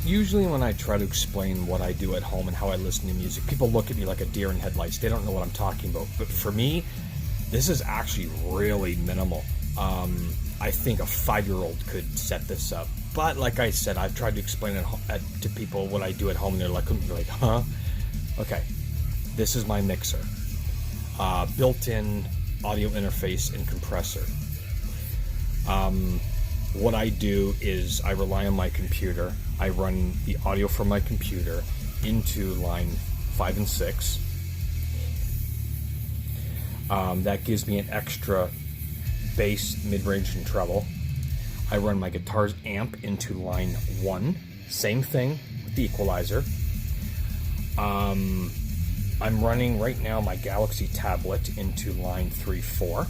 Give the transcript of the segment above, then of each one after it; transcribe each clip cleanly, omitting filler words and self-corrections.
Usually when I try to explain what I do at home and how I listen to music, people look at me like a deer in headlights. They don't know what I'm talking about. But for me, this is actually really minimal. I think a 5-year-old could set this up. But like I said, I've tried to explain it to people what I do at home, and they're like, huh? Okay, this is my mixer. Built-in audio interface and compressor. What I do is I rely on my computer. I run the audio from my computer into line 5 and 6. That gives me an extra bass, mid-range, and treble. I run my guitar's amp into line 1. Same thing with the equalizer. I'm running right now my Galaxy tablet into line 3-4.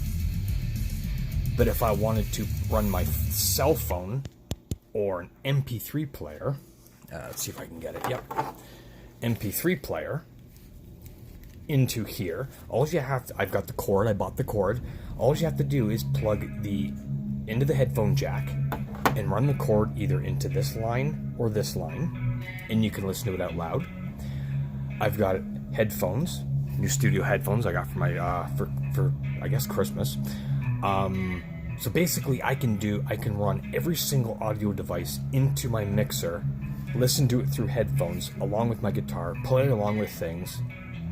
But if I wanted to run my cell phone or an MP3 player, let's see if I can get it. Yep, MP3 player into here. All you have to, I've got the cord. I bought the cord. All you have to do is plug into the headphone jack and run the cord either into this line or this line, and you can listen to it out loud. I've got headphones, new studio headphones I got for my for I guess Christmas. So basically I can run every single audio device into my mixer, listen to it through headphones along with my guitar, play along with things,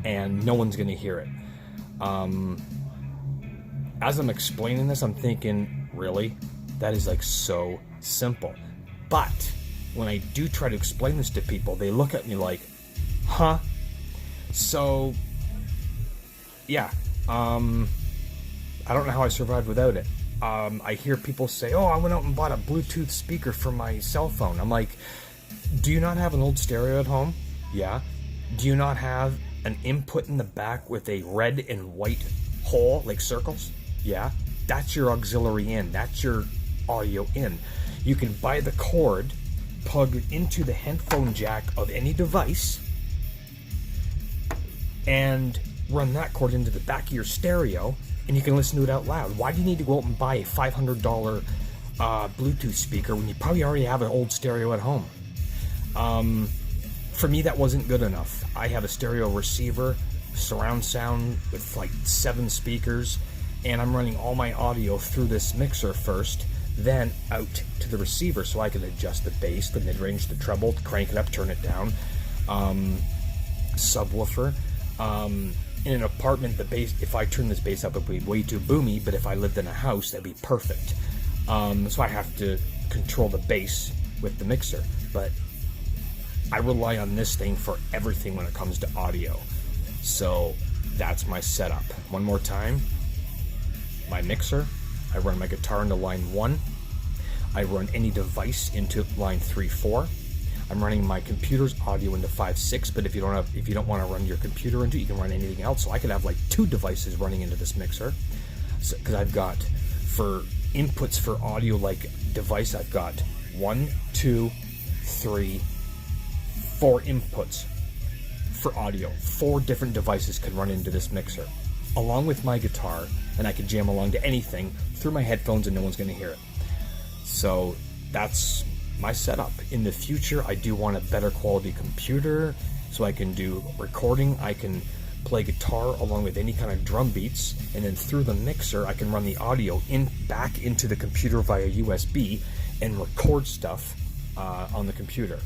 and no one's gonna hear it. As I'm explaining this, I'm thinking, really? That is like so simple. But when I do try to explain this to people, they look at me like, huh? So yeah, I don't know how I survived without it. I hear people say, oh, I went out and bought a Bluetooth speaker for my cell phone. I'm like, do you not have an old stereo at home? Yeah. Do you not have an input in the back with a red and white hole, like circles? Yeah. That's your auxiliary in. That's your audio in. You can buy the cord, plug it into the headphone jack of any device, and run that cord into the back of your stereo, and you can listen to it out loud. Why do you need to go out and buy a $500 Bluetooth speaker when you probably already have an old stereo at home? For me, that wasn't good enough. I have a stereo receiver, surround sound with like 7 speakers, and I'm running all my audio through this mixer first, then out to the receiver so I can adjust the bass, the mid-range, the treble, crank it up, turn it down, subwoofer. In an apartment, the bass, if I turn this bass up, it would be way too boomy, but if I lived in a house, that'd be perfect. So I have to control the bass with the mixer, but I rely on this thing for everything when it comes to audio. So that's my setup. One more time, my mixer, I run my guitar into line 1, I run any device into line 3-4, I'm running my computer's audio into 5-6, but if you don't want to run your computer into it, you can run anything else. So I could have like 2 devices running into this mixer, because I've got, for inputs for audio like device, I've got 1, 2, 3, 4 inputs for audio. 4 different devices can run into this mixer, along with my guitar, and I can jam along to anything through my headphones and no one's going to hear it. So that's my setup. In the future, I do want a better quality computer so I can do recording. I can play guitar along with any kind of drum beats, and then through the mixer I can run the audio back into the computer via USB and record stuff on the computer.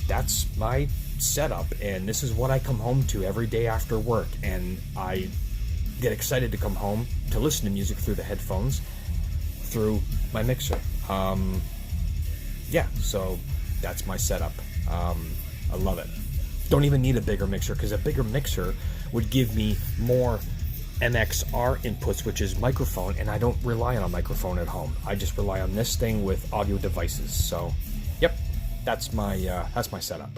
That's my setup, and this is what I come home to every day after work, and I get excited to come home to listen to music through the headphones through my mixer. Yeah, so that's my setup. I love it. Don't even need a bigger mixer, because a bigger mixer would give me more MXR inputs, which is microphone, and I don't rely on a microphone at home. I just rely on this thing with audio devices. So, yep, that's my setup.